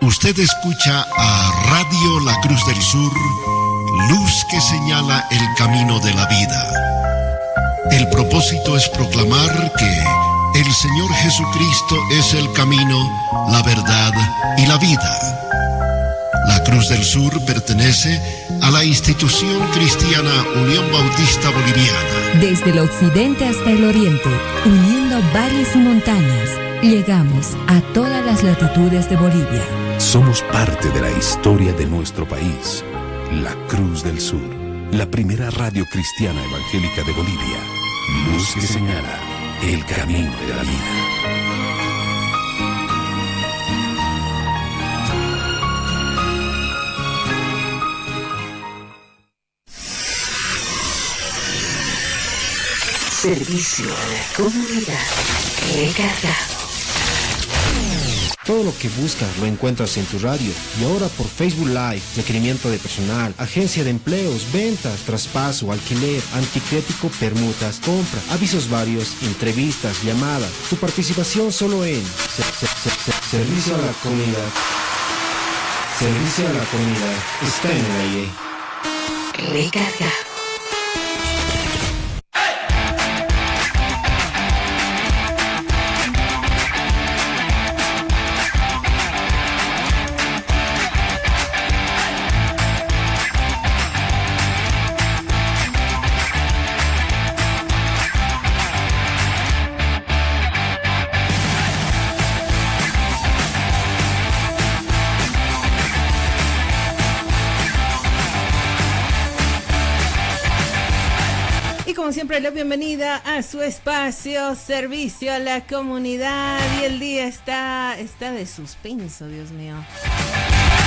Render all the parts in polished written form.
Usted escucha a Radio La Cruz del Sur, luz que señala el camino de la vida. El propósito es proclamar que el Señor Jesucristo es el camino, la verdad y la vida. La Cruz del Sur pertenece a la institución cristiana Unión Bautista Boliviana. Desde el occidente hasta el oriente, uniendo valles y montañas, llegamos a todas las latitudes de Bolivia. Somos parte de la historia de nuestro país. La Cruz del Sur, la primera radio cristiana evangélica de Bolivia. Luz que señala el camino de la vida. Servicio a la comunidad recargado. Todo lo que buscas lo encuentras en tu radio. Y ahora por Facebook Live, requerimiento de personal, agencia de empleos, ventas, traspaso, alquiler, anticrético, permutas, compra, avisos varios, entrevistas, llamadas. Tu participación solo en Servicio a la comunidad. Servicio a la comunidad. Está en el aire. Recargado. Como siempre, la bienvenida a su espacio, Servicio a la Comunidad. Y el día está de suspenso, Dios mío.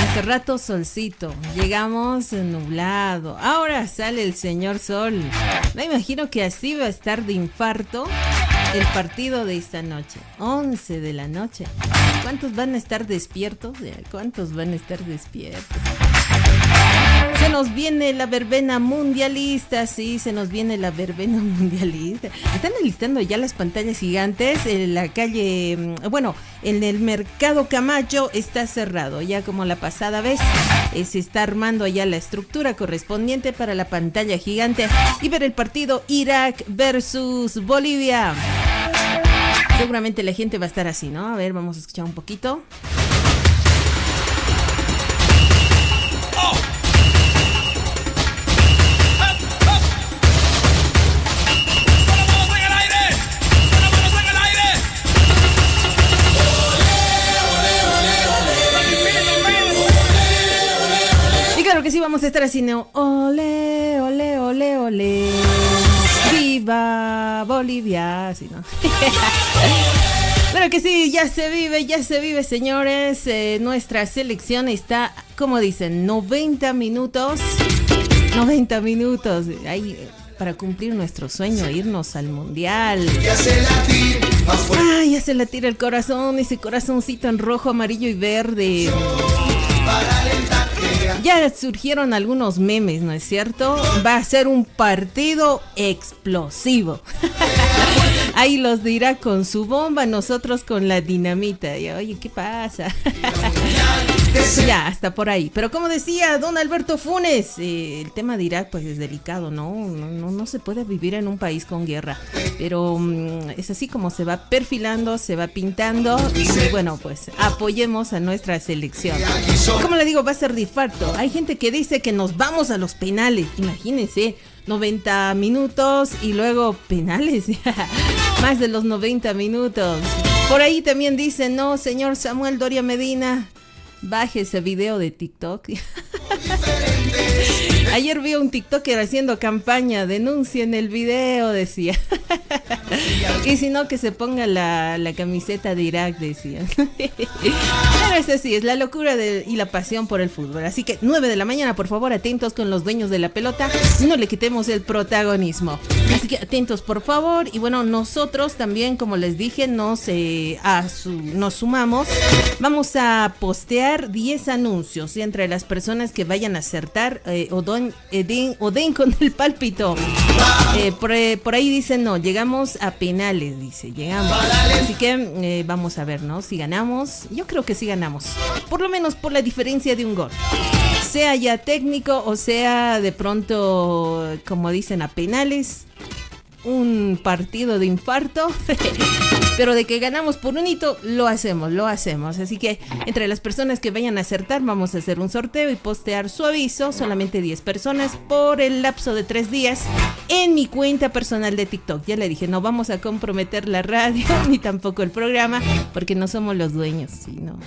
Hace rato solcito, llegamos nublado, ahora sale el señor sol. Me imagino que así va a estar de infarto el partido de esta noche, 11 de la noche. ¿Cuántos van a estar despiertos? ¿Cuántos van a estar despiertos? Se nos viene la verbena mundialista, sí, se nos viene la verbena mundialista. Están alistando ya las pantallas gigantes en la calle, bueno, en el Mercado Camacho está cerrado, ya como la pasada vez. Se está armando ya la estructura correspondiente para la pantalla gigante y ver el partido Irak versus Bolivia. Seguramente la gente va a estar así, ¿no? A ver, vamos a escuchar un poquito. Que sí vamos a estar así, ¿no? Ole, ole, ole, ole. Viva Bolivia, así, ¿no? Pero que sí, ya se vive, señores. Nuestra selección está, como dicen, 90 minutos. 90 minutos. Ahí, para cumplir nuestro sueño, irnos al mundial. Ay, ya se latir el corazón, ese corazoncito en rojo, amarillo y verde. Ya surgieron algunos memes, ¿no es cierto? Va a ser un partido explosivo. Ahí los dirá con su bomba, nosotros con la dinamita. Y, oye, ¿qué pasa? Ya, hasta por ahí. Pero como decía don Alberto Funes, el tema de Irak pues es delicado, ¿no? No se puede vivir en un país con guerra. Pero es así como se va perfilando, se va pintando. Y bueno, pues apoyemos a nuestra selección. Como le digo, va a ser de infarto. Hay gente que dice que nos vamos a los penales. Imagínense, 90 minutos y luego penales. Más de los 90 minutos. Por ahí también dicen, no, señor Samuel Doria Medina, baje ese video de TikTok. Ayer vi un TikToker haciendo campaña, denuncien el video, decía. Y si no, que se ponga la camiseta de Irak, decía. Pero es así, es la locura y la pasión por el fútbol. Así que 9 de la mañana, por favor, atentos con los dueños de la pelota. No le quitemos el protagonismo. Así que atentos, por favor. Y bueno, nosotros también, como les dije, nos sumamos. Vamos a postear 10 anuncios. Y entre las personas que vayan a acertar o Odén con el pálpito. Por ahí dicen, no, llegamos a penales, dice, llegamos. Así que vamos a ver, ¿no? Si ganamos, yo creo que sí ganamos. Por lo menos por la diferencia de un gol. Sea ya técnico o sea de pronto, como dicen, a penales. Un partido de infarto. Pero de que ganamos por un hito, lo hacemos. Así que entre las personas que vayan a acertar, vamos a hacer un sorteo y postear su aviso. Solamente 10 personas por el lapso de 3 días en mi cuenta personal de TikTok. Ya le dije, no vamos a comprometer la radio ni tampoco el programa, porque no somos los dueños, sino...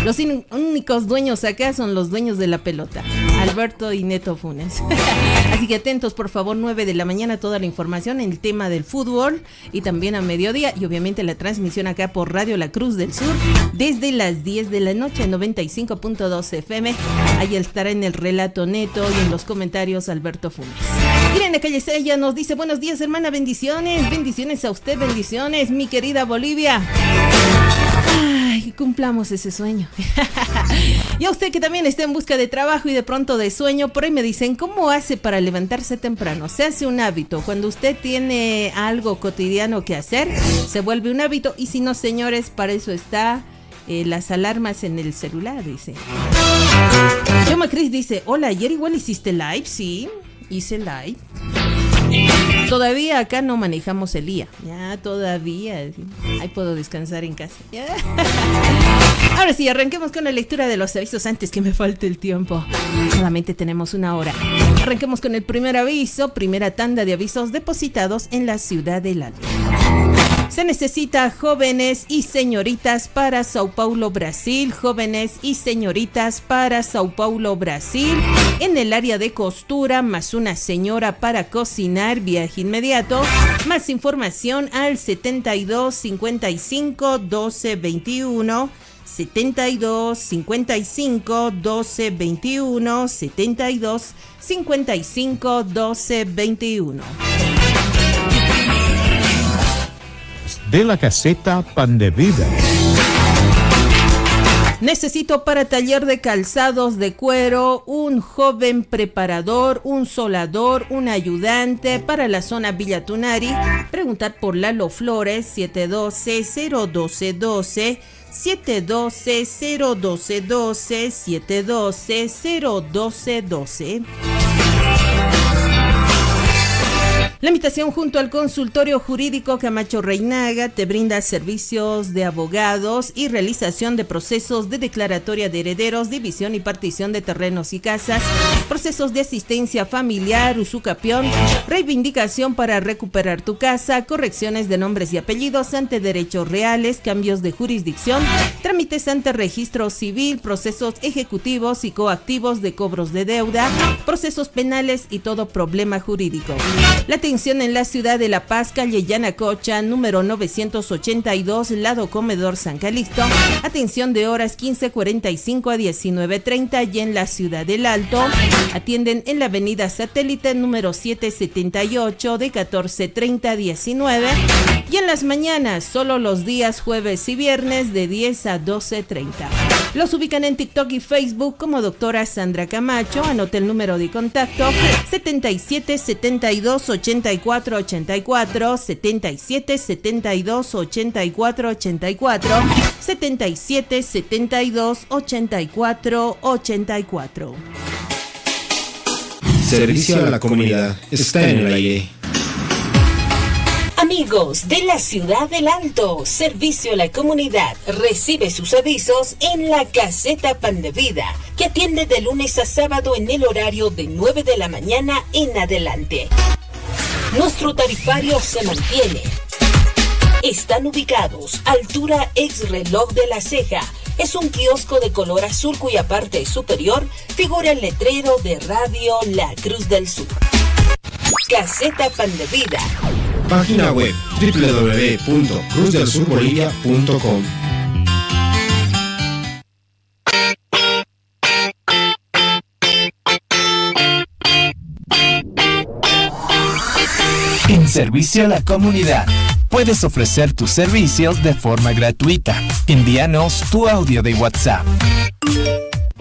Los únicos dueños acá son los dueños de la pelota, Alberto y Neto Funes. Así que atentos, por favor, 9 de la mañana, toda la información en el tema del fútbol y también a mediodía. Y obviamente la transmisión acá por Radio La Cruz del Sur desde las 10 de la noche, 95.2 FM. Ahí estará en el relato Neto y en los comentarios Alberto Funes. Irene Callecella nos dice, buenos días, hermana, bendiciones. Bendiciones a usted, bendiciones, mi querida Bolivia. Ay, cumplamos ese sueño. Y a usted que también está en busca de trabajo y de pronto de sueño, por ahí me dicen, ¿cómo hace para levantarse temprano? Se hace un hábito. Cuando usted tiene algo cotidiano que hacer, se vuelve un hábito. Y si no, señores, para eso está las alarmas en el celular, dice. Yoma Cris dice, hola, ayer igual hiciste live. Sí, hice live. Todavía acá no manejamos el IA. Ya, todavía. Ahí puedo descansar en casa. Ya. Ahora sí, arranquemos con la lectura de los avisos antes que me falte el tiempo. Solamente tenemos 1 hora. Arranquemos con el primer aviso, primera tanda de avisos depositados en la ciudad del Alto. Se necesita jóvenes y señoritas para Sao Paulo, Brasil. Jóvenes y señoritas para Sao Paulo, Brasil. En el área de costura, más una señora para cocinar. Viaje inmediato. Más información al 72 55 12 21. 72 55 12 21. 72 55 12 21. De la caseta Pan de Vida. Necesito para taller de calzados de cuero un joven preparador, un soldador, un ayudante para la zona Villa Tunari. Preguntar por Lalo Flores, 712-012-12, 712-012-12, 712-012-12. La invitación junto al consultorio jurídico Camacho Reinaga te brinda servicios de abogados y realización de procesos de declaratoria de herederos, división y partición de terrenos y casas, procesos de asistencia familiar, usucapión, reivindicación para recuperar tu casa, correcciones de nombres y apellidos ante derechos reales, cambios de jurisdicción, trámites ante registro civil, procesos ejecutivos y coactivos de cobros de deuda, procesos penales y todo problema jurídico. La atención en la ciudad de La Paz, calle Yanacocha, número 982, lado Comedor San Calixto. Atención de horas 15:45 a 19:30 y en la ciudad del Alto. Atienden en la avenida Satélite, número 778, de 14:30 a 19. Y en las mañanas, solo los días jueves y viernes, de 10 a 12:30. Los ubican en TikTok y Facebook como doctora Sandra Camacho. Anote el número de contacto: 77 72 84 84, 77 72 84 84, 77 72 84 84. Servicio a la comunidad está en el aire. Amigos de la ciudad del Alto, servicio a la comunidad recibe sus avisos en la caseta Pan de Vida, que atiende de lunes a sábado en el horario de 9 de la mañana en adelante. Nuestro tarifario se mantiene. Están ubicados altura ex reloj de la Ceja. Es un kiosco de color azul cuya parte superior figura el letrero de Radio La Cruz del Sur. Caseta Pan de Vida. Página web www.cruzdelsurbolivia.com. En servicio a la comunidad, puedes ofrecer tus servicios de forma gratuita. Envíanos tu audio de WhatsApp.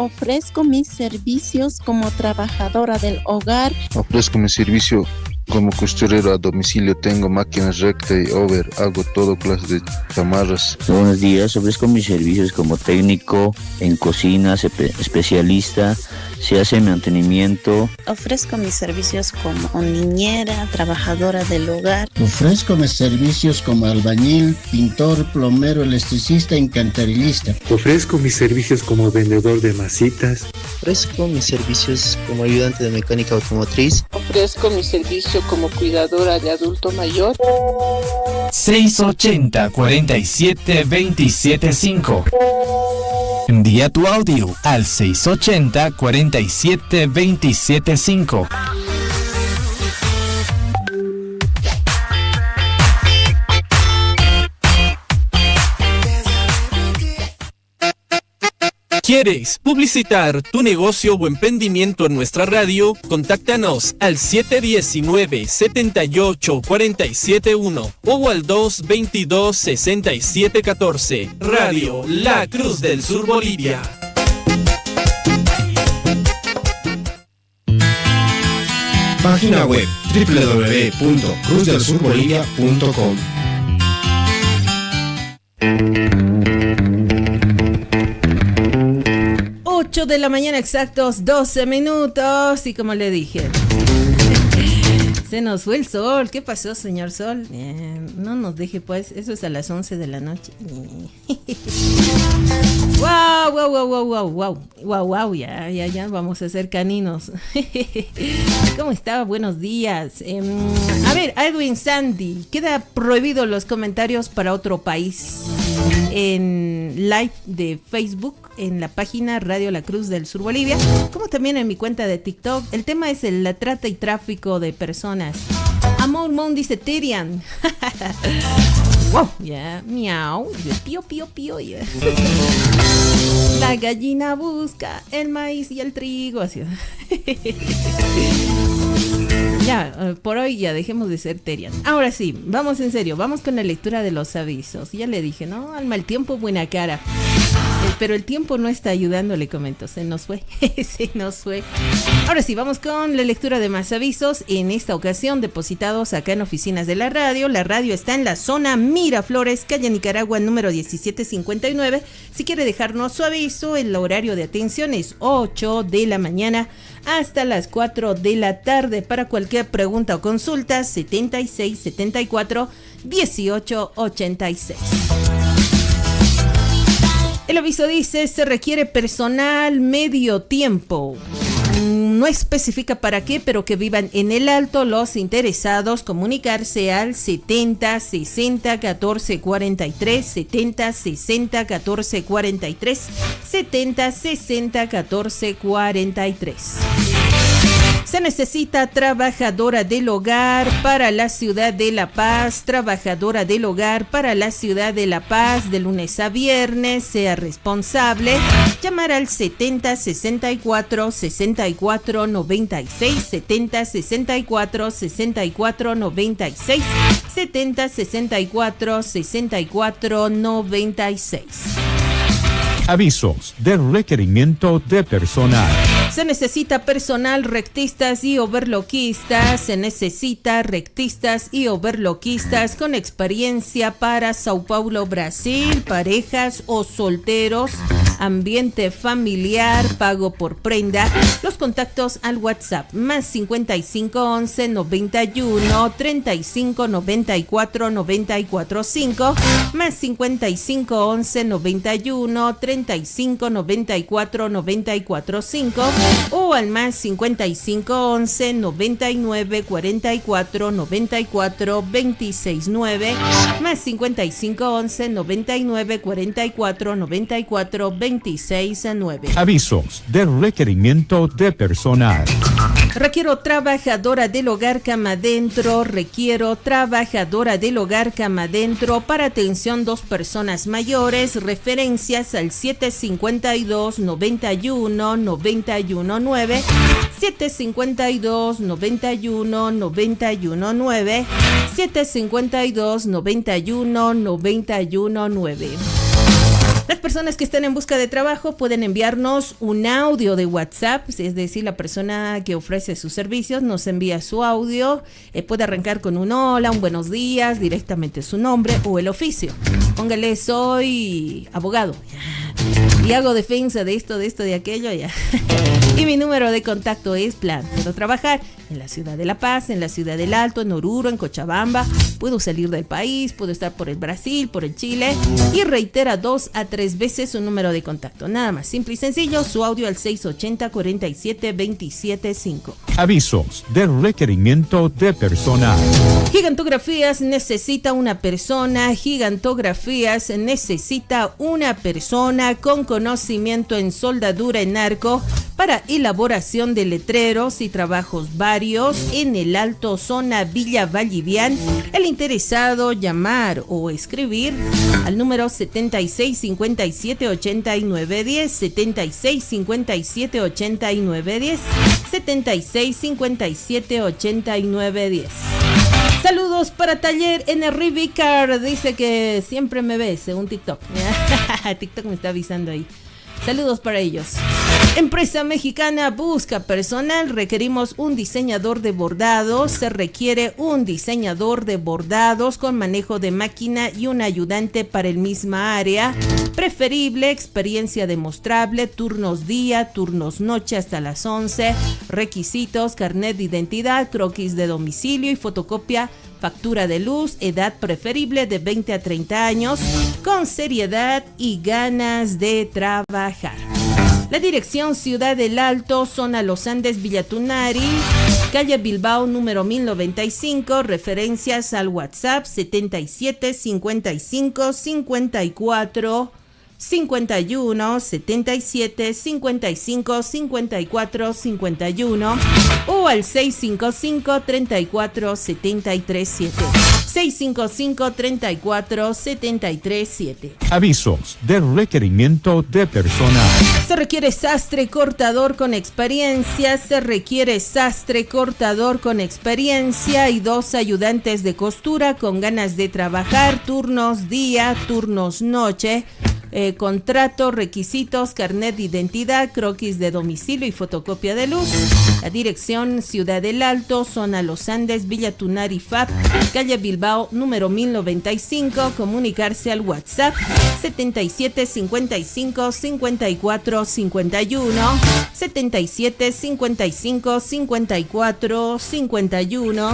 Ofrezco mis servicios como trabajadora del hogar. Ofrezco mi servicio como costurero a domicilio. Tengo máquinas recta y over. Hago todo clase de chamarras. Buenos días. Ofrezco mis servicios como técnico en cocina, especialista. Se hace mantenimiento. Ofrezco mis servicios como niñera, trabajadora del hogar. Ofrezco mis servicios como albañil, pintor, plomero, electricista, encantarillista. Ofrezco mis servicios como vendedor de masitas. Ofrezco mis servicios como ayudante de mecánica automotriz. Ofrezco mi servicio como cuidadora de adulto mayor. 680 47 27 5. Envía tu audio al 680 47 27 5. ¿Quieres publicitar tu negocio o emprendimiento en nuestra radio? Contáctanos al 719-78-471 o al 222-6714. Radio La Cruz del Sur Bolivia. Página web www.cruzdelsurbolivia.com. 8 de la mañana exactos, 12 minutos. Y como le dije, se nos fue el sol. ¿Qué pasó, señor sol? No nos deje, pues. Eso es a las 11 de la noche. Wow. Ya vamos a ser caninos. ¿Cómo está? Buenos días. A ver, Edwin Sandy, queda prohibido los comentarios para otro país en live de Facebook, en la página Radio La Cruz del Sur Bolivia, como también en mi cuenta de TikTok. El tema es la trata y tráfico de personas. Amor Mon dice Tyrian. Wow, ya, miau, pío, ya. La gallina busca el maíz y el trigo, así. Ya, por hoy ya dejemos de ser Terian. Ahora sí, vamos en serio, vamos con la lectura de los avisos. Ya le dije, ¿no? Al mal tiempo, buena cara. Pero el tiempo no está ayudando, le comento. Se nos fue. Ahora sí, vamos con la lectura de más avisos. En esta ocasión, depositados acá en oficinas de la radio. La radio está en la zona Miraflores, calle Nicaragua, número 1759. Si quiere dejarnos su aviso, el horario de atención es 8 de la mañana hasta las 4 de la tarde. Para cualquier pregunta o consulta, 76 74 18 86. El aviso dice: se requiere personal medio tiempo. No especifica para qué, pero que vivan en el Alto. Los interesados, comunicarse al 70 60 14 43, 70 60 14 43, 70 60 14 43. Se necesita trabajadora del hogar para la ciudad de La Paz, trabajadora del hogar para la ciudad de La Paz, de lunes a viernes. Sea responsable. Llamar al 70 64 64 96, 70 64 64 96, 70 64 64 96. Avisos de requerimiento de personal. Se necesita personal, rectistas y overloquistas. Se necesita rectistas y overloquistas con experiencia para Sao Paulo, Brasil, parejas o solteros, ambiente familiar, pago por prenda. Los contactos al WhatsApp más 55 11 91 35 94 94 5, más 55 11 91 35 94 94 5, o al más 55 11 99 44 94 26 9, más 55 11 99 44 94 26 9. Avisos de requerimiento de personal. Requiero trabajadora del hogar cama adentro. Requiero trabajadora del hogar cama adentro para atención 2 personas mayores. Referencias al 752 91 91 9, 752 91 91 9, 752 91 91 9. Las personas que están en busca de trabajo pueden enviarnos un audio de WhatsApp, es decir, la persona que ofrece sus servicios nos envía su audio, puede arrancar con un hola, un buenos días, directamente su nombre o el oficio. Póngale, soy abogado y hago defensa de esto, de aquello, ya. Y mi número de contacto es plan. Puedo trabajar en la ciudad de La Paz, en la ciudad del Alto, en Oruro, en Cochabamba. Puedo salir del país, puedo estar por el Brasil, por el Chile. Y reitera 2 a 3 veces su número de contacto. Nada más, simple y sencillo, su audio al 680-47-275. Avisos del requerimiento de personal. Gigantografías necesita una persona. Gigantografías necesita una persona con conocimiento en soldadura en arco para elaboración de letreros y trabajos varios en el Alto, zona Villa Vallivian. El interesado llamar o escribir al número 76578910, 76578910, 76578910. Saludos para Taller NR Vicar, dice que siempre me ve según TikTok. TikTok me está avisando ahí. Saludos para ellos. Empresa mexicana busca personal. Requerimos un diseñador de bordados. Se requiere un diseñador de bordados con manejo de máquina y un ayudante para el misma área. Preferible experiencia demostrable. Turnos día, turnos noche hasta las 11. Requisitos: carnet de identidad, croquis de domicilio y fotocopia, factura de luz. Edad preferible de 20 a 30 años, con seriedad y ganas de trabajar. La dirección: Ciudad del Alto, zona Los Andes, Villa Tunari, calle Bilbao, número 1095. Referencias al WhatsApp 77 55 54 51, 77 55 54 51 o al 655 34 73 7. 655 34 73 7. Avisos del requerimiento de personal. Se requiere sastre cortador con experiencia. Se requiere sastre cortador con experiencia y 2 ayudantes de costura con ganas de trabajar. Turnos día, turnos noche. Contrato, requisitos: carnet de identidad, croquis de domicilio y fotocopia de luz. La dirección: Ciudad del Alto, zona Los Andes, Villa Tunari FAP, calle Bilbao, número 1095. Comunicarse al WhatsApp 77 55 54 51, 77 55 54 51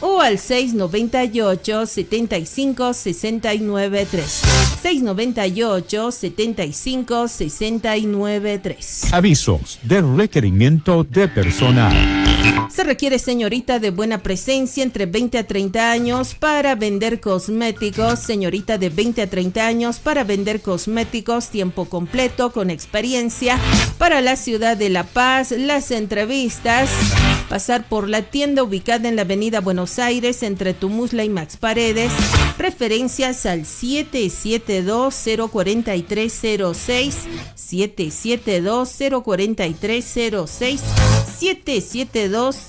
o al 698 75 69 3. 698 75 69 3. Avisos del requerimiento de personal. Se requiere señorita de buena presencia entre 20 a 30 años para vender cosméticos. Señorita de 20 a 30 años para vender cosméticos, tiempo completo, con experiencia. Para la ciudad de La Paz, las entrevistas: pasar por la tienda ubicada en la avenida Buenos Aires entre Tumusla y Max Paredes. Referencias al 772-04306, 772-04306, 772-04306.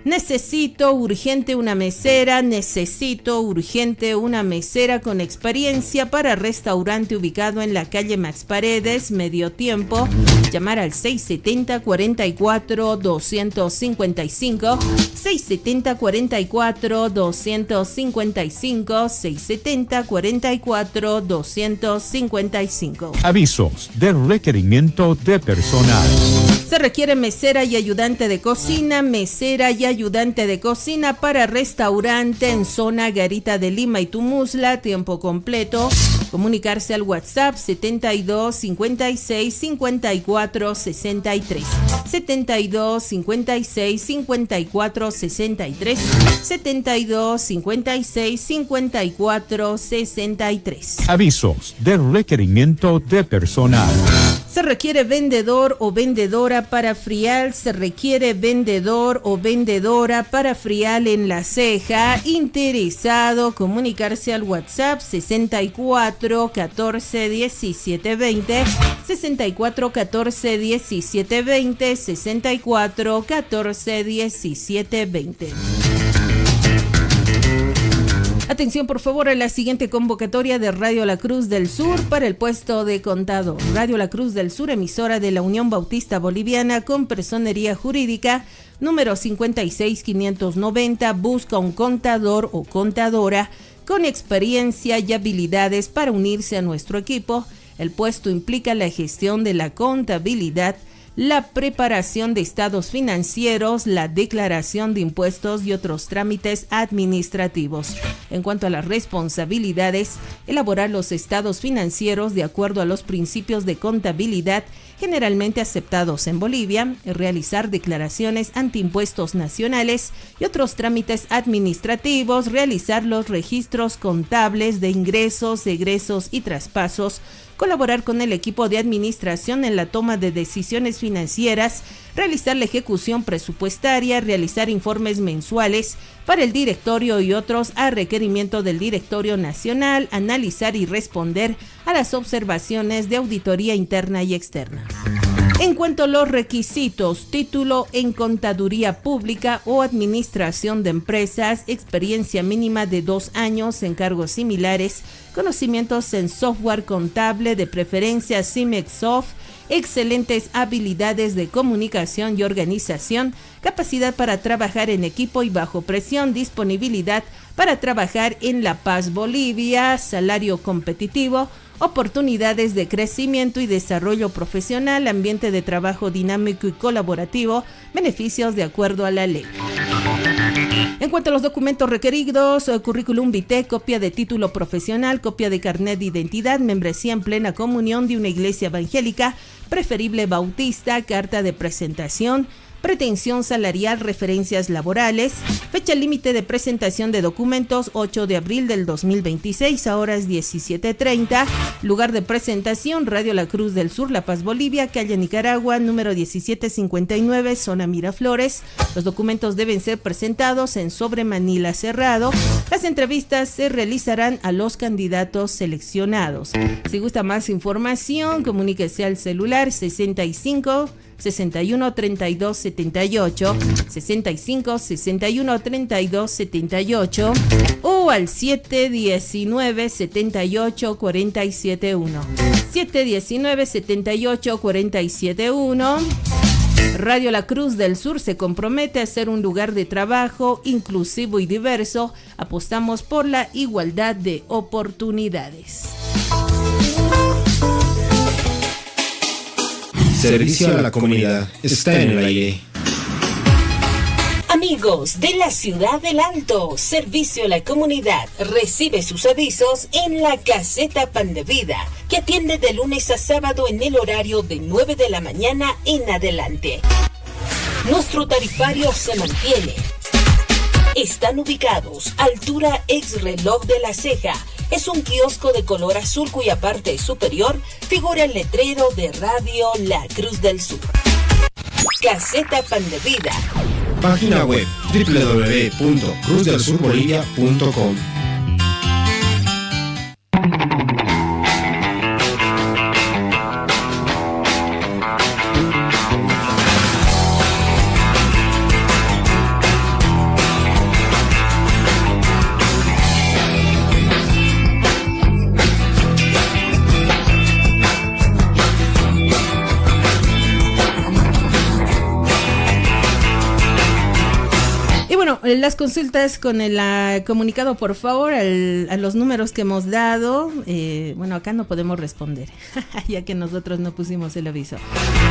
Necesito urgente una mesera. Necesito urgente una mesera con experiencia para restaurante ubicado en la calle Max Paredes, medio tiempo. Llamar al 670-44-255, 670-44-255, 670-44-255. Avisos del requerimiento de personal. Se requiere mesera y ayudante de cocina. Mesera y ayudante de cocina para restaurante en zona Garita de Lima y Tumusla, tiempo completo. Comunicarse al WhatsApp 72 56 54 63, 72 56 54 63, 72 56 54 63. Avisos del requerimiento de personal. Se requiere vendedor o vendedora para frial. Se requiere vendedor o vendedora para frial en La Ceja. Interesado, comunicarse al WhatsApp 64 14 17 20, 64 14 17 20, 64 14 17 20. Atención por favor a la siguiente convocatoria de Radio La Cruz del Sur para el puesto de contador. Radio La Cruz del Sur, emisora de la Unión Bautista Boliviana con personería jurídica, número 56590, busca un contador o contadora con experiencia y habilidades para unirse a nuestro equipo. El puesto implica la gestión de la contabilidad, la preparación de estados financieros, la declaración de impuestos y otros trámites administrativos. En cuanto a las responsabilidades, elaborar los estados financieros de acuerdo a los principios de contabilidad generalmente aceptados en Bolivia, realizar declaraciones ante impuestos nacionales y otros trámites administrativos, realizar los registros contables de ingresos, egresos y traspasos, colaborar con el equipo de administración en la toma de decisiones financieras, realizar la ejecución presupuestaria, realizar informes mensuales para el directorio y otros a requerimiento del directorio nacional, analizar y responder a las observaciones de auditoría interna y externa. En cuanto a los requisitos, título en contaduría pública o administración de empresas, experiencia mínima de 2 años en cargos similares, conocimientos en software contable, de preferencia CIMEXoft, excelentes habilidades de comunicación y organización, capacidad para trabajar en equipo y bajo presión, disponibilidad para trabajar en La Paz, Bolivia, salario competitivo, oportunidades de crecimiento y desarrollo profesional, ambiente de trabajo dinámico y colaborativo, beneficios de acuerdo a la ley. En cuanto a los documentos requeridos, currículum vitae, copia de título profesional, copia de carnet de identidad, membresía en plena comunión de una iglesia evangélica, preferible bautista, carta de presentación, pretensión salarial, referencias laborales, fecha límite de presentación de documentos 8 de abril del 2026 a horas 17:30, lugar de presentación Radio La Cruz del Sur, La Paz, Bolivia, calle Nicaragua, número 1759, zona Miraflores. Los documentos deben ser presentados en sobre manila cerrado. Las entrevistas se realizarán a los candidatos seleccionados. Si gusta más información, comuníquese al celular 65 61 32 78, 65 61 32 78 o al 719 78 471. 719 78 471. Radio La Cruz del Sur se compromete a ser un lugar de trabajo inclusivo y diverso. Apostamos por la igualdad de oportunidades. Servicio a la comunidad está en el aire. Amigos de la ciudad del Alto, Servicio a la Comunidad recibe sus avisos en la caseta Pan de Vida, que atiende de lunes a sábado en el horario de 9 de la mañana en adelante. Nuestro tarifario se mantiene. Están ubicados altura ex reloj de la Ceja. Es un kiosco de color azul cuya parte superior figura el letrero de Radio La Cruz del Sur. Caseta Pan de Vida. Página web www.cruzdelsurbolivia.com. Las consultas con el comunicado, por favor, a los números que hemos dado. Bueno, acá no podemos responder, ya que nosotros no pusimos el aviso.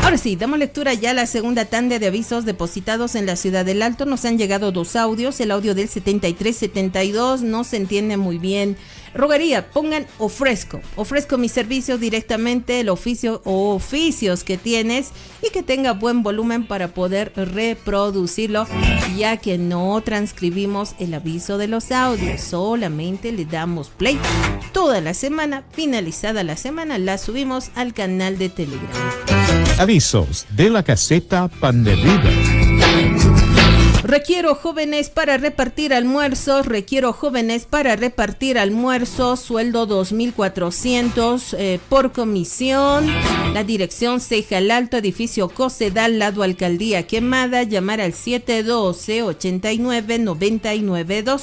Ahora sí, damos lectura ya a la segunda tanda de avisos depositados en la ciudad del Alto. Nos han llegado 2 audios. El audio del 7372 no se entiende muy bien. Rogaría, pongan ofrezco mis servicios directamente, el oficio o oficios que tienes, y que tenga buen volumen para poder reproducirlo, ya que no transcribimos el aviso de los audios, solamente le damos play toda la semana. Finalizada la semana la subimos al canal de Telegram. Avisos de la caseta Pan de Vida. Requiero jóvenes para repartir almuerzos, sueldo 2.400 por comisión. La dirección Ceja al Alto, edificio Cocedal, lado Alcaldía Quemada. Llamar al 712-89-992.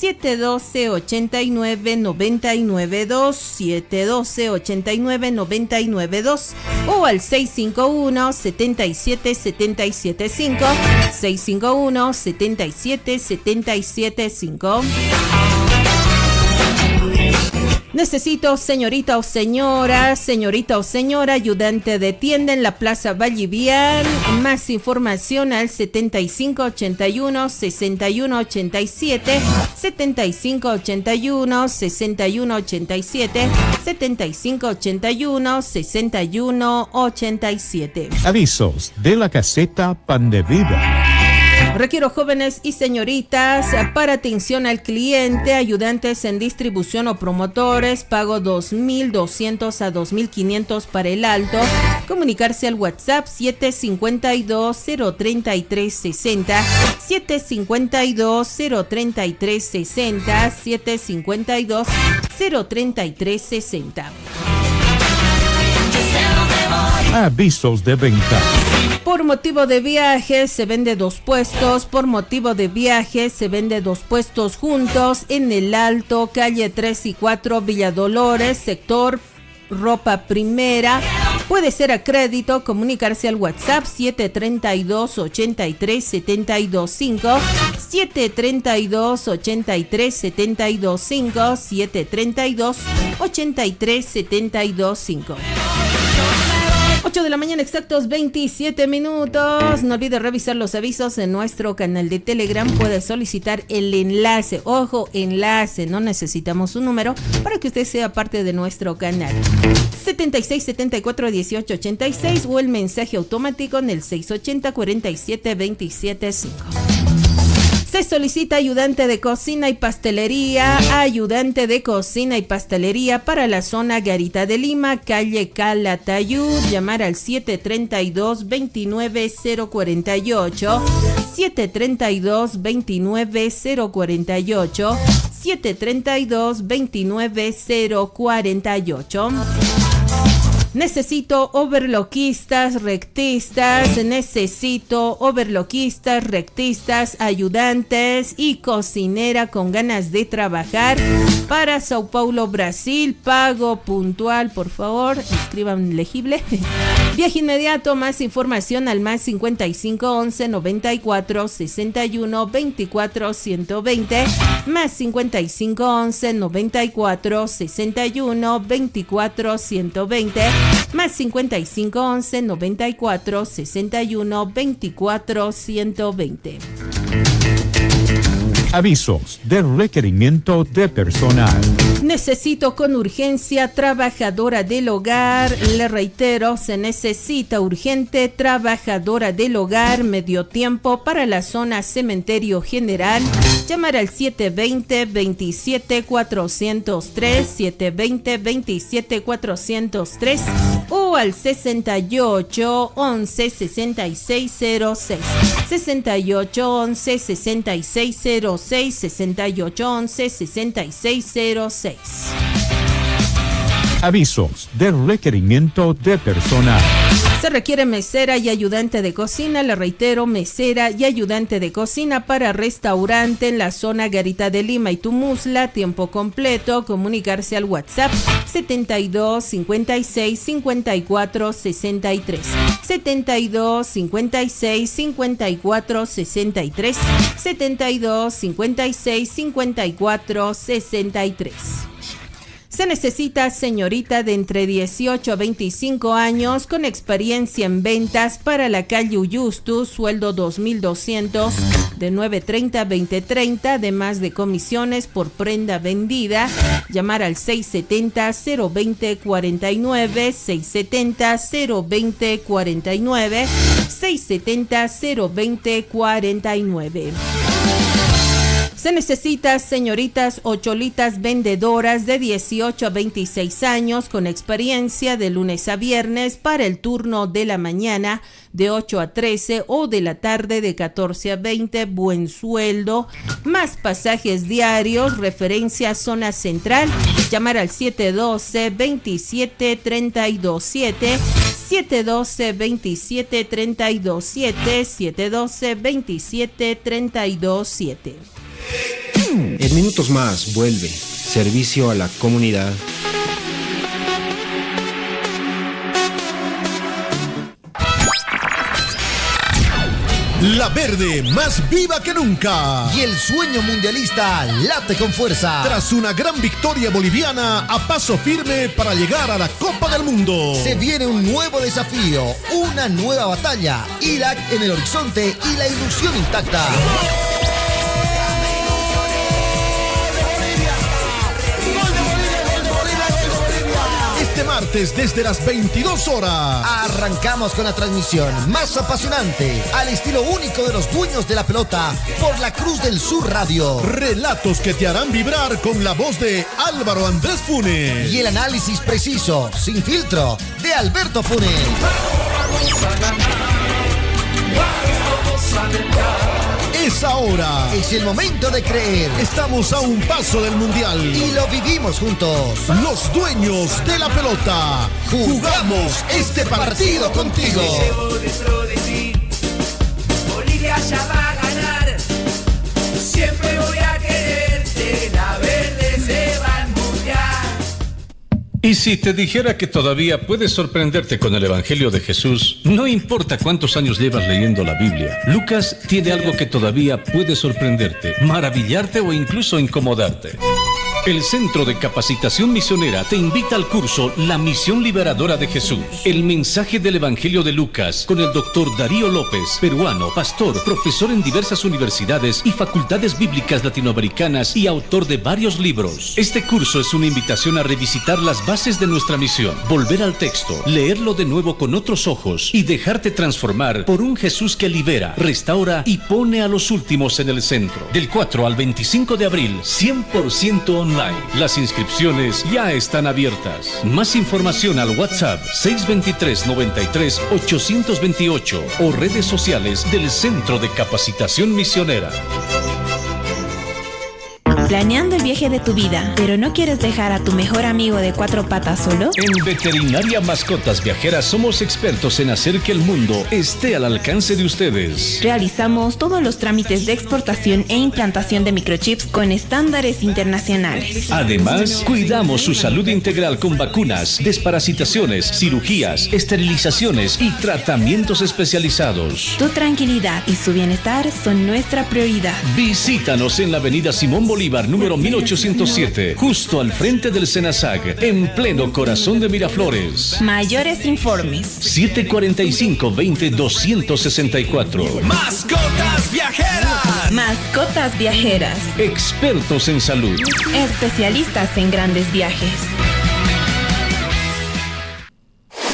712-89-992, 712-89-992 o al 651-77-775, 651-77-775. Necesito señorita o señora, ayudante de tienda en la Plaza Vallivian. Más información al 7581-6187, 7581-6187, 7581-6187. Avisos de la caseta Pan de Vida. Requiero jóvenes y señoritas para atención al cliente, ayudantes en distribución o promotores, pago 2.200 a 2.500 para el alto. Comunicarse al WhatsApp 752-03360, 752-03360, 752-03360. Avisos de venta. Por motivo de viaje se vende 2 puestos. Por motivo de viaje se vende 2 puestos juntos en el Alto, calle 3 y 4, Villa Dolores, sector ropa primera. Puede ser a crédito. Comunicarse al WhatsApp 732-83-725, 732-83-725, 732-83-725. 8 de la mañana exactos 27 minutos. No olvide revisar los avisos en nuestro canal de Telegram. Puede solicitar el enlace. Ojo, enlace. No necesitamos un número para que usted sea parte de nuestro canal. 76 74 18 86 o el mensaje automático en el 680 47 27 5. Se solicita ayudante de cocina y pastelería, para la zona Garita de Lima, calle Calatayud. Llamar al 732-29048, 732-29048, 732-29048. Necesito overloquistas, rectistas, ayudantes y cocinera con ganas de trabajar para Sao Paulo, Brasil. Pago puntual, por favor, escriban legible. Viaje inmediato. Más información al más 55 11 94 61 24 120, más 55 11 94 61 24 120, más 55 11 94 61 24 120. Avisos de requerimiento de personal. Necesito con urgencia trabajadora del hogar. Le reitero, se necesita urgente trabajadora del hogar medio tiempo para la zona Cementerio General. Llamar al 720-27-403, 720-27-403 o al 68-11-6606, 68-11-6606, 68-11-6606. Avisos de requerimiento de personal. Se requiere mesera y ayudante de cocina. Le reitero, mesera y ayudante de cocina para restaurante en la zona Garita de Lima y Tumusla, tiempo completo. Comunicarse al WhatsApp 72 56 54 63, 72 56 54 63, 72 56 54 63. Se necesita señorita de entre 18 a 25 años con experiencia en ventas para la calle Uyustus, sueldo 2.200, de 9:30 a 20:30, además de comisiones por prenda vendida. Llamar al 670-020-49, 670-020-49, 670-020-49. Se necesita señoritas o cholitas vendedoras de 18 a 26 años con experiencia de lunes a viernes para el turno de la mañana de 8 a 13 o de la tarde de 14 a 20, buen sueldo, más pasajes diarios, referencia zona central. Llamar al 712-27-327, 712-27-327, 712-27-327. En minutos más vuelve Servicio a la Comunidad. La Verde, más viva que nunca. Y el sueño mundialista late con fuerza. Tras una gran victoria boliviana, a paso firme para llegar a la Copa del Mundo. Se viene un nuevo desafío, una nueva batalla. Irak en el horizonte y la ilusión intacta. Este martes desde las 22 horas arrancamos con la transmisión más apasionante al estilo único de los dueños de la pelota por la Cruz del Sur Radio. Relatos que te harán vibrar con la voz de Álvaro Andrés Funes y el análisis preciso, sin filtro, de Alberto Funes. Es ahora. Es el momento de creer. Estamos a un paso del Mundial. Y lo vivimos juntos. Los dueños de la pelota. Jugamos este partido contigo. Bolivia ya va a ganar. Siempre voy a quererte. La Verde se va al Mundial. Y si te dijera que todavía puedes sorprenderte con el Evangelio de Jesús, no importa cuántos años llevas leyendo la Biblia, Lucas tiene algo que todavía puede sorprenderte, maravillarte o incluso incomodarte. El Centro de Capacitación Misionera te invita al curso La Misión Liberadora de Jesús, el mensaje del Evangelio de Lucas, con el Dr. Darío López, peruano, pastor, profesor en diversas universidades y facultades bíblicas latinoamericanas y autor de varios libros. Este curso es una invitación a revisitar las bases de nuestra misión, volver al texto, leerlo de nuevo con otros ojos y dejarte transformar por un Jesús que libera, restaura y pone a los últimos en el centro. Del 4 al 25 de abril, 100% online. Las inscripciones ya están abiertas. Más información al WhatsApp 623-93-828 o redes sociales del Centro de Capacitación Misionera. ¿Planeando el viaje de tu vida, pero no quieres dejar a tu mejor amigo de cuatro patas solo? En Veterinaria Mascotas Viajeras somos expertos en hacer que el mundo esté al alcance de ustedes. Realizamos todos los trámites de exportación e implantación de microchips con estándares internacionales. Además, cuidamos su salud integral con vacunas, desparasitaciones, cirugías, esterilizaciones y tratamientos especializados. Tu tranquilidad y su bienestar son nuestra prioridad. Visítanos en la avenida Simón Bolívar, número 1807, justo al frente del Senasag, en pleno corazón de Miraflores. Mayores informes 745-20-264. Mascotas Viajeras. Mascotas Viajeras. Expertos en salud. Especialistas en grandes viajes.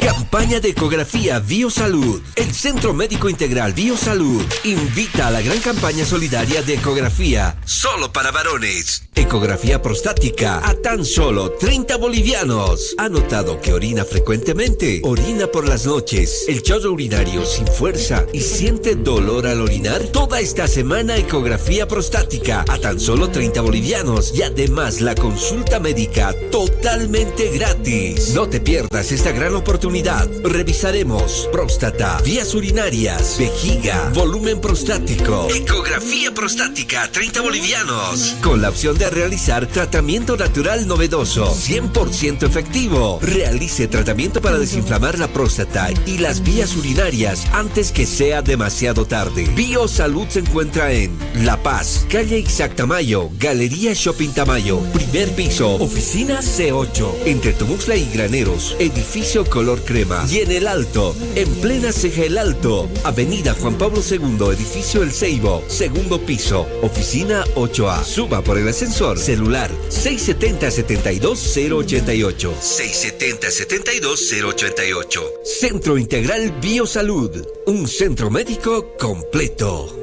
Campaña de ecografía Biosalud. El Centro Médico Integral Biosalud invita a la gran campaña solidaria de ecografía solo para varones. Ecografía prostática a tan solo 30 bolivianos. ¿Ha notado que orina frecuentemente? Orina por las noches, el chorro urinario sin fuerza y siente dolor al orinar. Toda esta semana ecografía prostática a tan solo 30 bolivianos y además la consulta médica totalmente gratis. No te pierdas esta gran oportunidad. Revisaremos próstata, vías urinarias, vejiga, volumen prostático. Ecografía prostática a 30 bolivianos. Con la opción de realizar tratamiento natural novedoso, 100% efectivo. Realice tratamiento para desinflamar la próstata y las vías urinarias antes que sea demasiado tarde. Biosalud se encuentra en La Paz, calle Isaac Tamayo, Galería Shopping Tamayo, primer piso, oficina C8, entre Tuxtla y Graneros, edificio color crema. Y en El Alto, en plena Ceja El Alto, avenida Juan Pablo II, edificio El Ceibo, segundo piso, oficina 8A. Suba por el ascensor, celular 670-72-088. 670-72-088. Centro Integral Biosalud, un centro médico completo.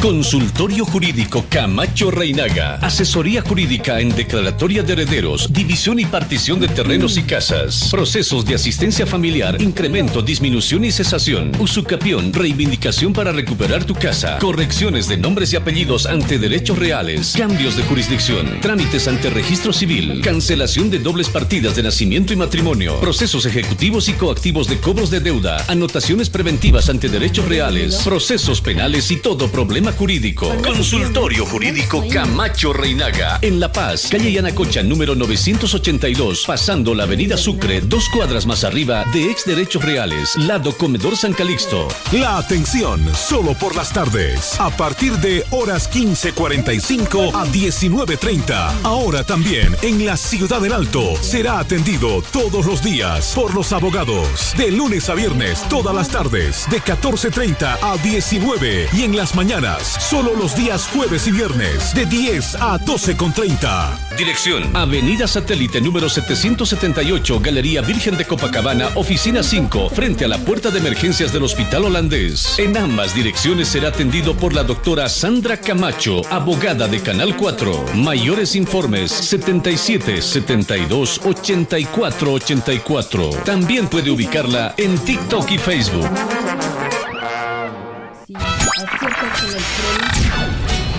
Consultorio Jurídico Camacho Reinaga. Asesoría jurídica en declaratoria de herederos, división y partición de terrenos y casas. Procesos de asistencia familiar, incremento, disminución y cesación. Usucapión, reivindicación para recuperar tu casa. Correcciones de nombres y apellidos ante derechos reales. Cambios de jurisdicción. Trámites ante registro civil. Cancelación de dobles partidas de nacimiento y matrimonio. Procesos ejecutivos y coactivos de cobros de deuda. Anotaciones preventivas ante derechos reales. Procesos penales y todo problema Jurídico. Consultorio Jurídico Camacho Reinaga. En La Paz, calle Yanacocha, número 982, pasando la avenida Sucre, 2 cuadras más arriba de Ex Derechos Reales, lado Comedor San Calixto. La atención, solo por las tardes, a partir de horas 15:45 a 19:30. Ahora también en la Ciudad del Alto será atendido todos los días por los abogados, de lunes a viernes, todas las tardes, de 14:30 a 19, y en las mañanas, solo los días jueves y viernes, de 10 a 12:30. Dirección: Avenida Satélite número 778, Galería Virgen de Copacabana, oficina 5, frente a la puerta de emergencias del Hospital Holandés. En ambas direcciones será atendido por la doctora Sandra Camacho, abogada de Canal 4. Mayores informes 77 72 84 84. También puede ubicarla en TikTok y Facebook.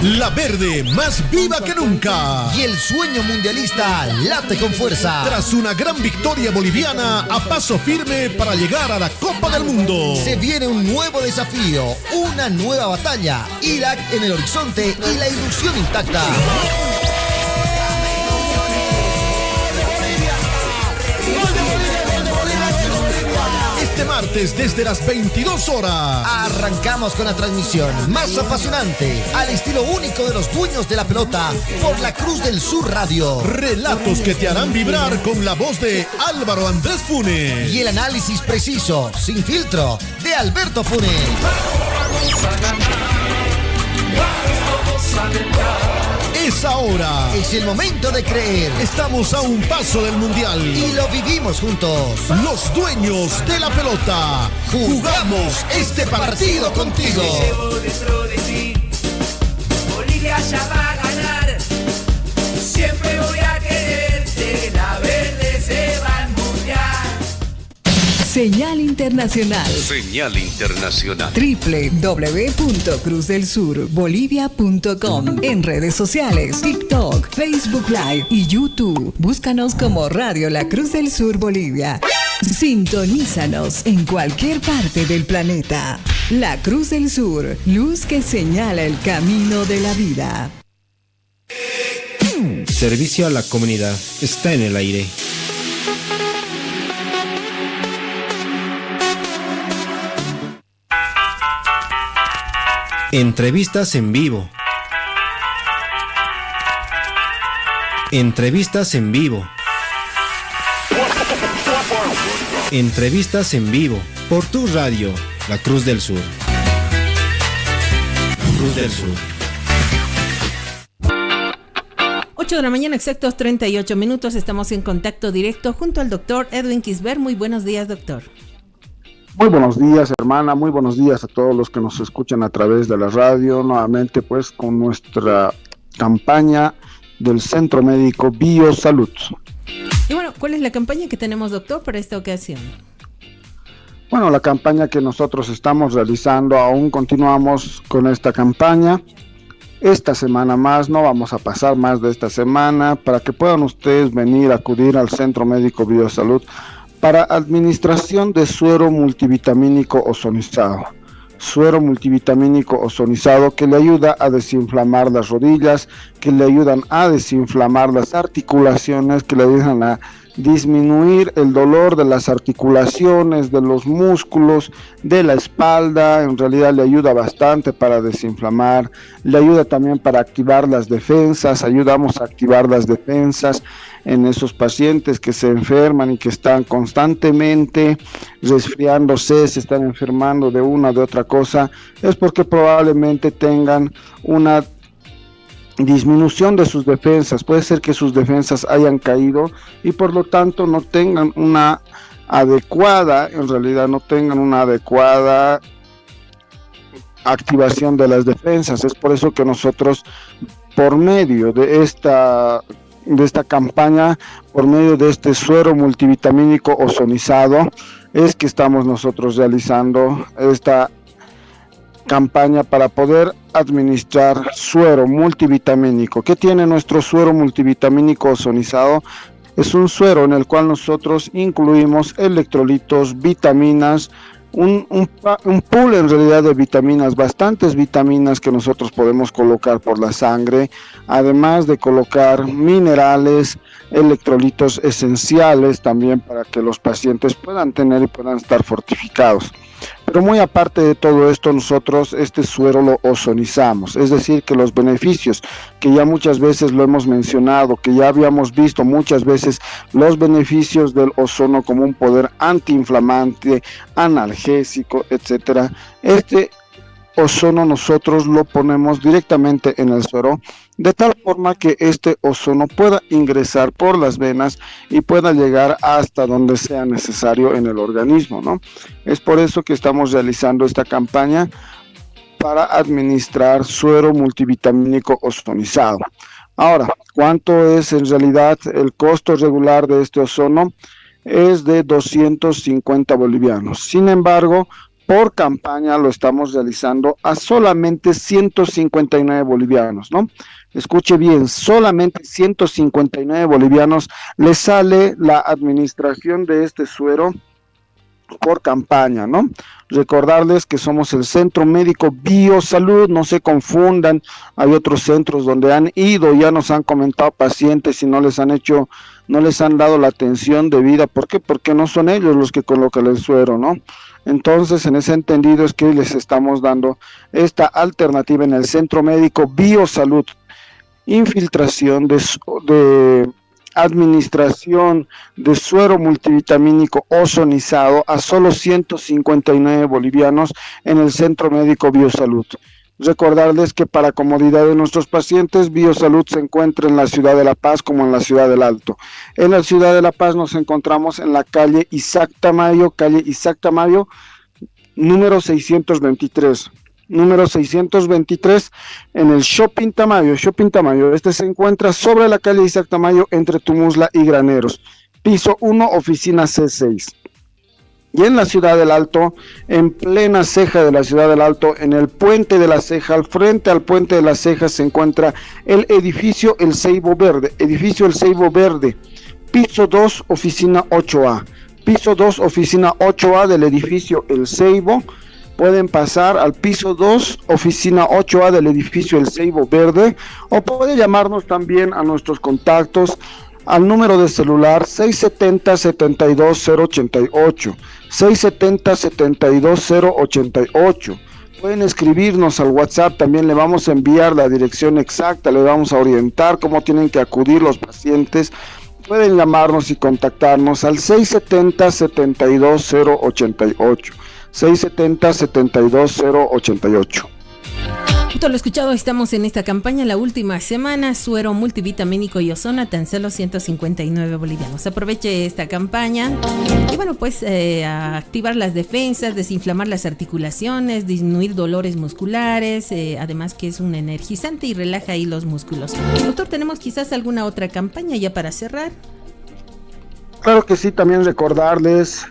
La Verde, más viva que nunca. Y el sueño mundialista late con fuerza. Tras una gran victoria boliviana, a paso firme para llegar a la Copa del Mundo. Se viene un nuevo desafío, una nueva batalla. Irak en el horizonte y la ilusión intacta. Este martes desde las 22 horas arrancamos con la transmisión más apasionante al estilo único de los dueños de la pelota por la Cruz del Sur Radio. Relatos que te harán vibrar con la voz de Álvaro Andrés Funes y el análisis preciso, sin filtro, de Alberto Funes. Es ahora. Es el momento de creer. Estamos a un paso del Mundial. Y lo vivimos juntos. Los dueños de la pelota. Jugamos este partido contigo. Te llevo dentro de ti. Bolivia ya va a ganar. Siempre voy a quererte. La verde se va al Mundial. Señal Internacional. Señal Internacional. www.cruzdelsurbolivia.com. En redes sociales, TikTok, Facebook Live y YouTube. Búscanos como Radio La Cruz del Sur Bolivia. Sintonízanos en cualquier parte del planeta. La Cruz del Sur, luz que señala el camino de la vida. Servicio a la comunidad está en el aire. Entrevistas en vivo. Entrevistas en vivo. Entrevistas en vivo. Por tu radio, La Cruz del Sur. Cruz del Sur. 8 de la mañana, exactos 38 minutos. Estamos en contacto directo junto al doctor Edwin Quisbert. Muy buenos días, doctor. Muy buenos días, hermana, muy buenos días a todos los que nos escuchan a través de la radio, nuevamente pues con nuestra campaña del Centro Médico Biosalud. Y bueno, ¿cuál es la campaña que tenemos, doctor, para esta ocasión? Bueno, la campaña que nosotros estamos realizando, aún continuamos con esta campaña. Esta semana más, no vamos a pasar más de esta semana, para que puedan ustedes venir a acudir al Centro Médico Biosalud para administración de suero multivitamínico ozonizado. Suero multivitamínico ozonizado que le ayuda a desinflamar las rodillas, que le ayudan a desinflamar las articulaciones, que le ayudan a disminuir el dolor de las articulaciones, de los músculos, de la espalda. En realidad le ayuda bastante para desinflamar, le ayuda también para activar las defensas, ayudamos a activar las defensas en esos pacientes que se enferman y que están constantemente resfriándose, se están enfermando de una o de otra cosa, es porque probablemente tengan una disminución de sus defensas. Puede ser que sus defensas hayan caído y por lo tanto no tengan una adecuada, en realidad no tengan una adecuada activación de las defensas. Es por eso que nosotros, por medio de esta campaña, por medio de este suero multivitamínico ozonizado, es que estamos nosotros realizando esta campaña para poder administrar suero multivitamínico. ¿Qué tiene nuestro suero multivitamínico ozonizado? Es un suero en el cual nosotros incluimos electrolitos, vitaminas, un pool en realidad de vitaminas, bastantes vitaminas que nosotros podemos colocar por la sangre, además de colocar minerales, electrolitos esenciales también para que los pacientes puedan tener y puedan estar fortificados. Pero muy aparte de todo esto, nosotros este suero lo ozonizamos, es decir, que los beneficios que ya muchas veces lo hemos mencionado, que ya habíamos visto muchas veces los beneficios del ozono como un poder antiinflamante, analgésico, etcétera. Este ozono nosotros lo ponemos directamente en el suero, de tal forma que este ozono pueda ingresar por las venas y pueda llegar hasta donde sea necesario en el organismo, ¿no? Es por eso que estamos realizando esta campaña para administrar suero multivitamínico ozonizado. Ahora, ¿cuánto es en realidad el costo regular de este ozono? Es de 250 bolivianos. Sin embargo, por campaña lo estamos realizando a solamente 159 bolivianos, ¿no? Escuche bien, solamente 159 bolivianos le sale la administración de este suero por campaña, ¿no? Recordarles que somos el Centro Médico Biosalud, no se confundan, hay otros centros donde han ido, ya nos han comentado pacientes y no les han dado la atención debida. ¿Por qué? Porque no son ellos los que colocan el suero, ¿no? Entonces, en ese entendido es que les estamos dando esta alternativa en el Centro Médico Biosalud. Infiltración de administración de suero multivitamínico ozonizado a solo 159 bolivianos en el Centro Médico Biosalud. Recordarles que para comodidad de nuestros pacientes, Biosalud se encuentra en la ciudad de La Paz como en la ciudad del Alto. En la ciudad de La Paz nos encontramos en la calle Isaac Tamayo, número 623. Número 623 en el Shopping Tamayo. Este se encuentra sobre la calle Isaac Tamayo entre Tumusla y Graneros. Piso 1, oficina C6. Y en la ciudad del Alto, en plena ceja de la ciudad del Alto, en el puente de la ceja, al frente al puente de la ceja se encuentra el edificio El Ceibo Verde. Piso 2, oficina 8A. Piso 2, oficina 8A del edificio El Ceibo. Pueden pasar al piso 2, oficina 8A del edificio El Ceibo Verde, o puede llamarnos también a nuestros contactos al número de celular 670-72088, 670-72088. Pueden escribirnos al WhatsApp, también le vamos a enviar la dirección exacta, le vamos a orientar cómo tienen que acudir los pacientes. Pueden llamarnos y contactarnos al 670-72088. 670-72088. Todo lo escuchado, estamos en esta campaña la última semana, suero multivitamínico y ozono, tan solo 159 bolivianos. Aproveche esta campaña y bueno, pues a activar las defensas, desinflamar las articulaciones, disminuir dolores musculares, además que es un energizante y relaja ahí los músculos. Doctor, ¿tenemos quizás alguna otra campaña ya para cerrar? Claro que sí, también recordarles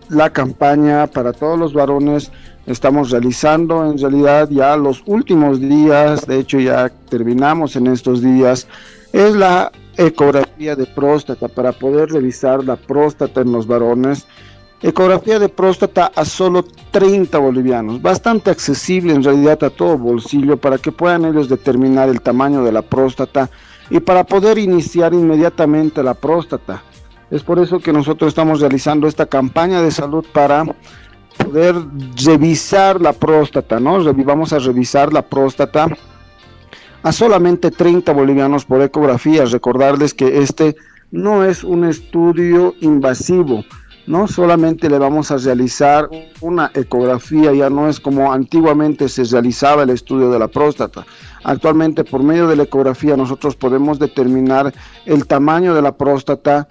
la campaña para todos los varones. Estamos realizando en realidad ya los últimos días, de hecho ya terminamos en estos días, es la ecografía de próstata para poder revisar la próstata en los varones. Ecografía de próstata a solo 30 bolivianos, bastante accesible en realidad a todo bolsillo para que puedan ellos determinar el tamaño de la próstata y para poder iniciar inmediatamente la próstata. Es por eso que nosotros estamos realizando esta campaña de salud para poder revisar la próstata, ¿no? Vamos a revisar la próstata a solamente 30 bolivianos por ecografía. Recordarles que este no es un estudio invasivo, ¿no? Solamente le vamos a realizar una ecografía, ya no es como antiguamente se realizaba el estudio de la próstata. Actualmente, por medio de la ecografía, nosotros podemos determinar el tamaño de la próstata,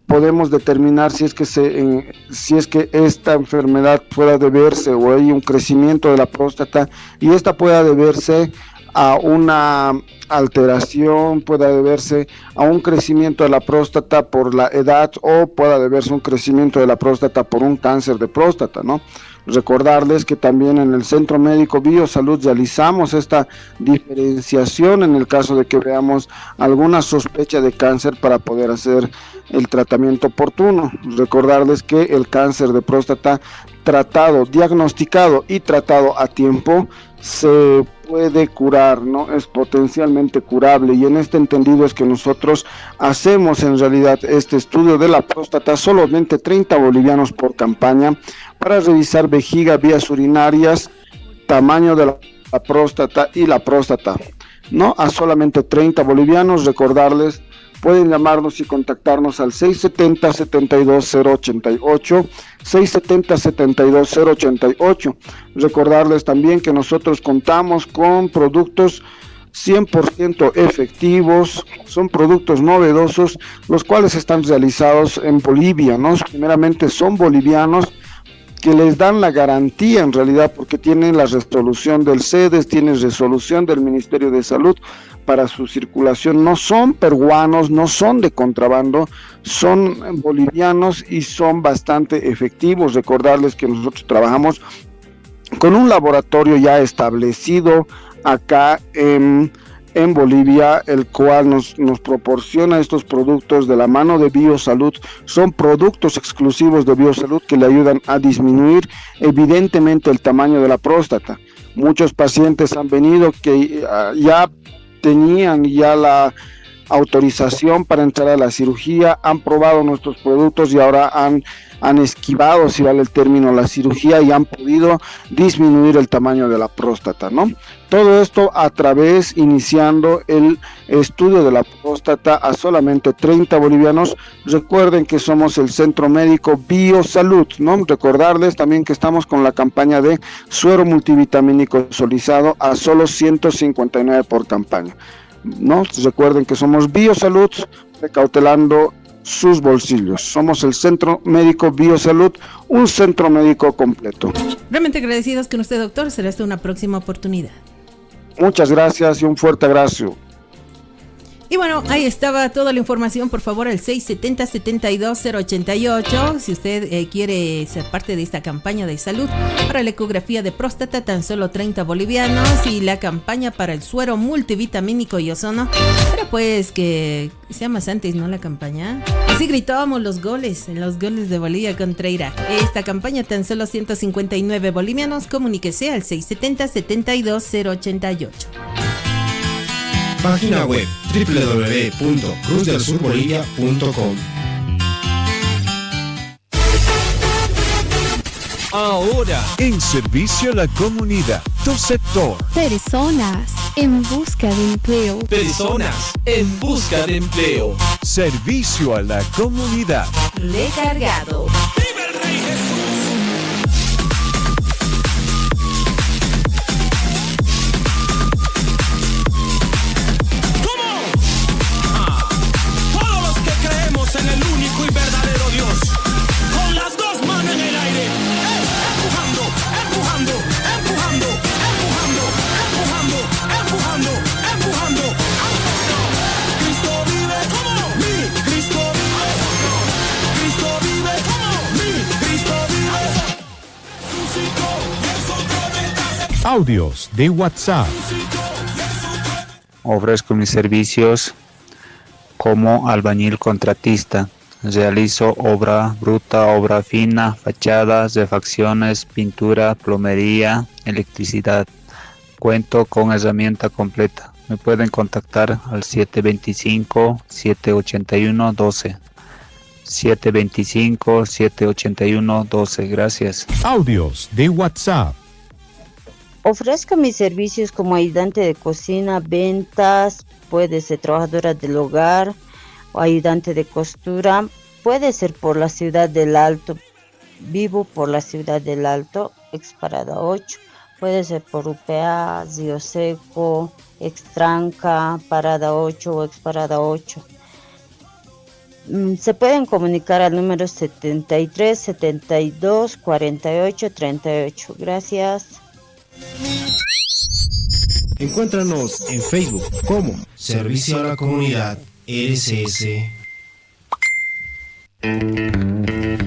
podemos determinar si es que esta enfermedad pueda deberse o hay un crecimiento de la próstata y esta pueda deberse a una alteración, pueda deberse a un crecimiento de la próstata por la edad o pueda deberse a un crecimiento de la próstata por un cáncer de próstata, ¿no? Recordarles que también en el Centro Médico Biosalud realizamos esta diferenciación en el caso de que veamos alguna sospecha de cáncer para poder hacer el tratamiento oportuno. Recordarles que el cáncer de próstata tratado, diagnosticado y tratado a tiempo se puede curar, ¿no? Es potencialmente curable, y en este entendido es que nosotros hacemos en realidad este estudio de la próstata, solamente 30 bolivianos por campaña, para revisar vejiga, vías urinarias, tamaño de la próstata y la próstata, ¿no? A solamente 30 bolivianos. Recordarles, pueden llamarnos y contactarnos al 670-72088, 670-72088. Recordarles también que nosotros contamos con productos 100% efectivos, son productos novedosos, los cuales están realizados en Bolivia, ¿no? Primeramente son bolivianos, que les dan la garantía en realidad, porque tienen la resolución del CEDES, tienen resolución del Ministerio de Salud para su circulación. No son peruanos, no son de contrabando, son bolivianos y son bastante efectivos. Recordarles que nosotros trabajamos con un laboratorio ya establecido acá en Bolivia, el cual nos proporciona estos productos de la mano de Biosalud. Son productos exclusivos de Biosalud que le ayudan a disminuir evidentemente el tamaño de la próstata. Muchos pacientes han venido que ya tenían la autorización para entrar a la cirugía, han probado nuestros productos y ahora han esquivado, si vale el término, la cirugía, y han podido disminuir el tamaño de la próstata, ¿no? Todo esto a través, iniciando el estudio de la próstata a solamente 30 bolivianos. Recuerden que somos el Centro Médico Biosalud, ¿no? Recordarles también que estamos con la campaña de suero multivitamínico solizado a solo 159 por campaña, ¿no? Recuerden que somos Biosalud, precautelando sus bolsillos. Somos el Centro Médico Biosalud, un centro médico completo. Realmente agradecidos con usted, doctor. Será hasta una próxima oportunidad. Muchas gracias y un fuerte abrazo. Y bueno, ahí estaba toda la información. Por favor, al 670-72088. Si usted quiere ser parte de esta campaña de salud para la ecografía de próstata, tan solo 30 bolivianos. Y la campaña para el suero multivitamínico y ozono, pero pues que sea más antes, ¿no? La campaña. Así gritábamos los goles de Bolivia contra Irak. Esta campaña tan solo 159 bolivianos. Comuníquese al 670-72088. Página web www.cruzdelsurbolivia.com. Ahora, en servicio a la comunidad, tu sector. Personas en busca de empleo. Personas en busca de empleo. Servicio a la comunidad. Recargado. ¡Viva el Rey Jesús! En el único y verdadero Dios, con las dos manos en el aire, empujando, empujando, empujando, empujando, empujando, empujando, empujando. Cristo vive, mi Cristo vive, Cristo vive, mi Cristo vive. Audios de WhatsApp. Ofrezco mis servicios como albañil contratista. Realizo obra bruta, obra fina, fachadas, refacciones, pintura, plomería, electricidad. Cuento con herramienta completa. Me pueden contactar al 725-781-12. 725-781-12. Gracias. Audios de WhatsApp. Ofrezco mis servicios como ayudante de cocina, ventas, puede ser trabajadora del hogar o ayudante de costura, puede ser por la ciudad del Alto, vivo por la ciudad del Alto, ex Parada 8, puede ser por UPA, Río Seco, ex Tranca, Parada 8 o ex Parada 8. Se pueden comunicar al número 73 72 48 38. Gracias. Encuéntranos en Facebook como Servicio a la Comunidad RCS.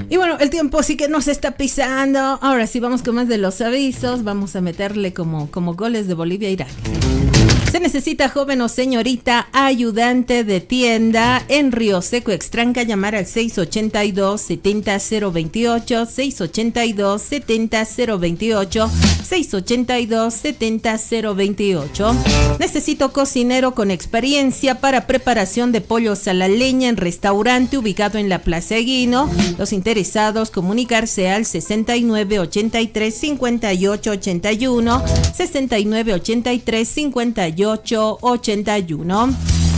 Y bueno, el tiempo sí que nos está pisando. Ahora sí, vamos con más de los avisos. Vamos a meterle como goles de Bolivia e Irak. Se necesita joven o señorita ayudante de tienda en Río Seco Extranca. Llamar al 682-70-028, 682-70-028, 682-70-028. Necesito cocinero con experiencia para preparación de pollos a la leña en restaurante ubicado en la Plaza Eguino. Los interesados comunicarse al 69-83-58-81, 69-83-58-81.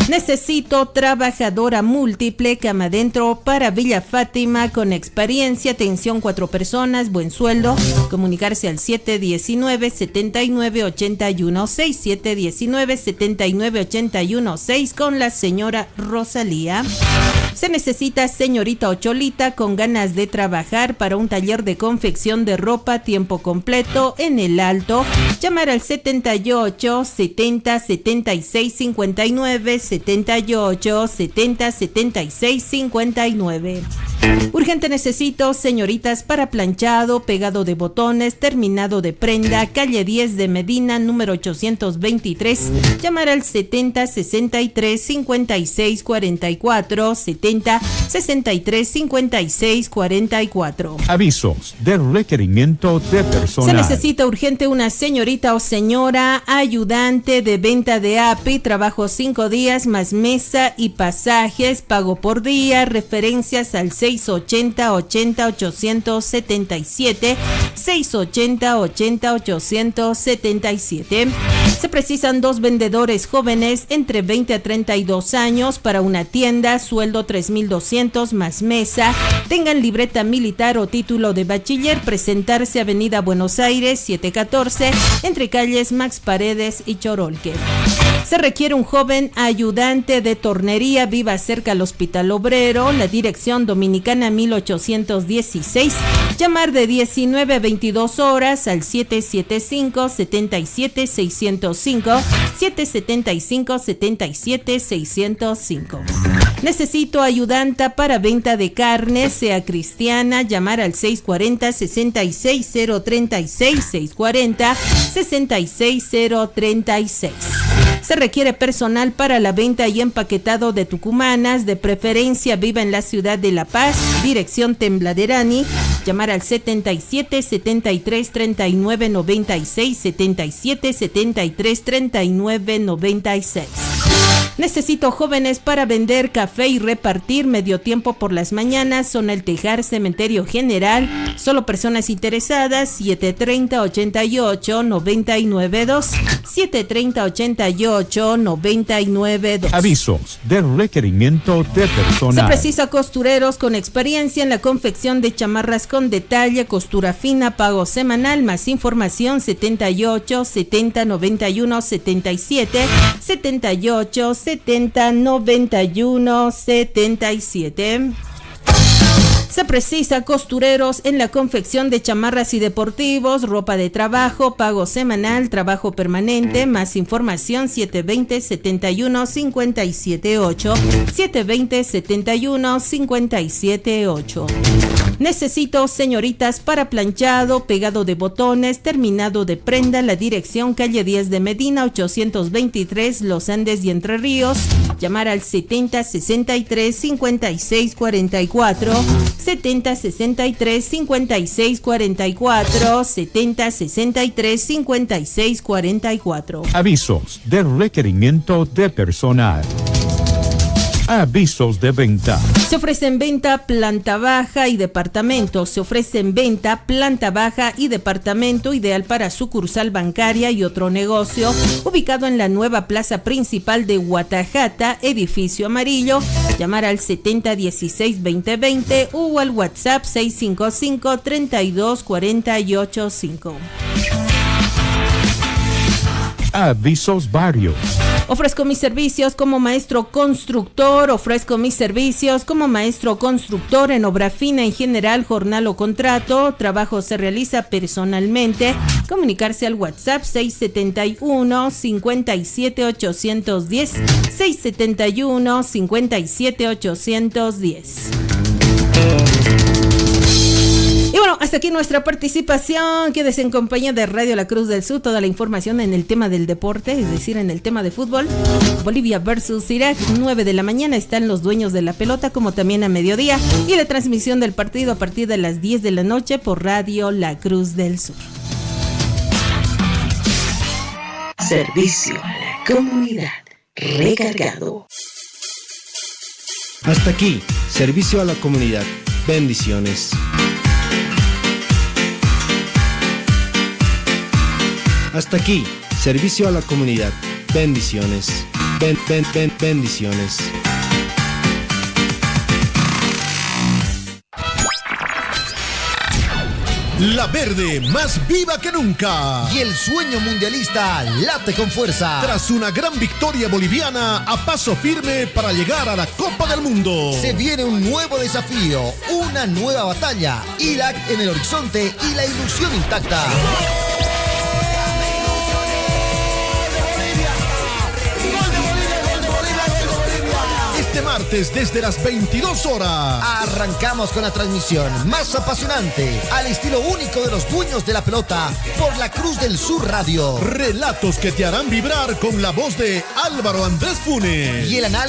Necesito trabajadora múltiple, cama adentro para Villa Fátima con experiencia, atención 4 personas, buen sueldo. Comunicarse al 719-7981-6, 719-7981-6 con la señora Rosalía. Se necesita señorita o cholita con ganas de trabajar para un taller de confección de ropa tiempo completo en el Alto. Llamar al 78 70 76 59, 78 70 76 59. Urgente necesito señoritas para planchado, pegado de botones, terminado de prenda, calle 10 de Medina, número 823. Llamar al 70 63 56 44, 70 63 56 44. Avisos del requerimiento de personal. Se necesita urgente una señorita o señora ayudante de venta de API, trabajo 5 días más mesa y pasajes, pago por día, referencias al 680 80 877, 680 80 877. Se precisan 2 vendedores jóvenes entre 20 a 32 años para una tienda, sueldo 3.200 más mesa, tengan libreta militar o título de bachiller, presentarse Avenida Buenos Aires 714, entre calles Max Paredes y Chorolque. Se requiere un joven ayudante de tornería, viva cerca al Hospital Obrero, la dirección Dominicana 1816, llamar de 19 a 22 horas al 775 77 605, 775 77 605. Necesito ayudanta para venta de carne, sea cristiana, llamar al 640 66 036, 640 66 036. Se requiere personal para la venta y empaquetado de tucumanas, de preferencia viva en la ciudad de La Paz, dirección Tembladerani, llamar al 77 73 39 96, 77 73 39 96. Necesito jóvenes para vender café y repartir medio tiempo por las mañanas, zona El Tejar, Cementerio General, solo personas interesadas, 730 88 992, 730 88 992. Avisos del requerimiento de personal. Se precisa costureros con experiencia en la confección de chamarras con detalle, costura fina, pago semanal, más información 78 70 91 77, 78 70 91 77. Se precisa costureros en la confección de chamarras y deportivos, ropa de trabajo, pago semanal, trabajo permanente, más información 720 71 57 8, 720 71 57 8. Necesito señoritas para planchado, pegado de botones, terminado de prenda, la dirección calle 10 de Medina, 823, Los Andes y Entre Ríos. Llamar al 70 63 56 44, 70 63 56 44, 70 63 56 44. Avisos del requerimiento de personal. Avisos de venta. Se ofrecen venta planta baja y departamento. Se ofrecen venta planta baja y departamento, ideal para sucursal bancaria y otro negocio, ubicado en la nueva plaza principal de Guatajata, edificio amarillo. Llamar al 70 16 20 20 o al WhatsApp 655 32 48 5. Avisos varios. Ofrezco mis servicios como maestro constructor, en obra fina en general, jornal o contrato. Trabajo se realiza personalmente. Comunicarse al WhatsApp 671 57 810 671 57 810. Y bueno, hasta aquí nuestra participación. Quédese en compañía de Radio La Cruz del Sur. Toda la información en el tema del deporte, es decir, en el tema de fútbol. Bolivia versus Irak, 9 de la mañana están los dueños de la pelota, como también a mediodía. Y la transmisión del partido a partir de las 10 de la noche por Radio La Cruz del Sur. Servicio a la comunidad. Recargado. Hasta aquí, servicio a la comunidad. Bendiciones. Hasta aquí, servicio a la comunidad. Bendiciones. Bendiciones. La Verde, más viva que nunca. Y el sueño mundialista late con fuerza. Tras una gran victoria boliviana, a paso firme para llegar a la Copa del Mundo. Se viene un nuevo desafío, una nueva batalla. Irak en el horizonte y la ilusión intacta. Este martes desde las 22 horas arrancamos con la transmisión más apasionante al estilo único de los dueños de la pelota por la Cruz del Sur Radio. Relatos que te harán vibrar con la voz de Álvaro Andrés Funes y el análisis